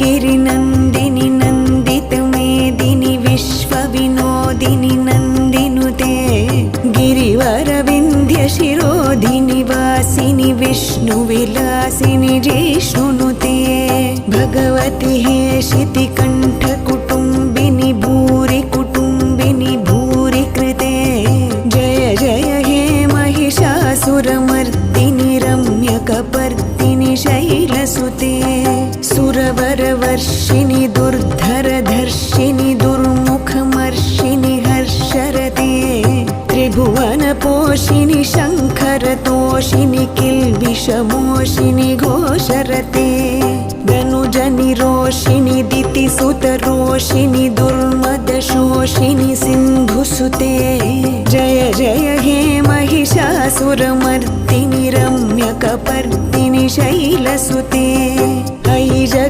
गिरिनन्दिनि नन्दितमेदिनि विश्वविनोदिनि नन्दिनुते गिरिवरविन्ध्यशिरोधिनि वासिनि विष्णुविलासिनि जिष्णुनुते भगवति हेशितिकण्ठकुटुम्बिनि भूरि कुटुम्बिनि भूरि कृते जय जय हे महिषासुरमर्दिनि रम्यकपर्दिनि शैलसुते सुरवरवर्षिणि दुर्धरधर्षिणि दुर्मुखमर्षिणि हर्षरते त्रिभुवनपोषिणि शङ्खरतोषिणि किल्बिषमोषिणि घोषरते धनुजनिरोषिणि दितिसुतरोषिणि दुर्मदशोषिणि सिन्धुसुते जय जय हे महिषासुरमर्दिनि रम्यकपर्दिनि शैलसुते ऐ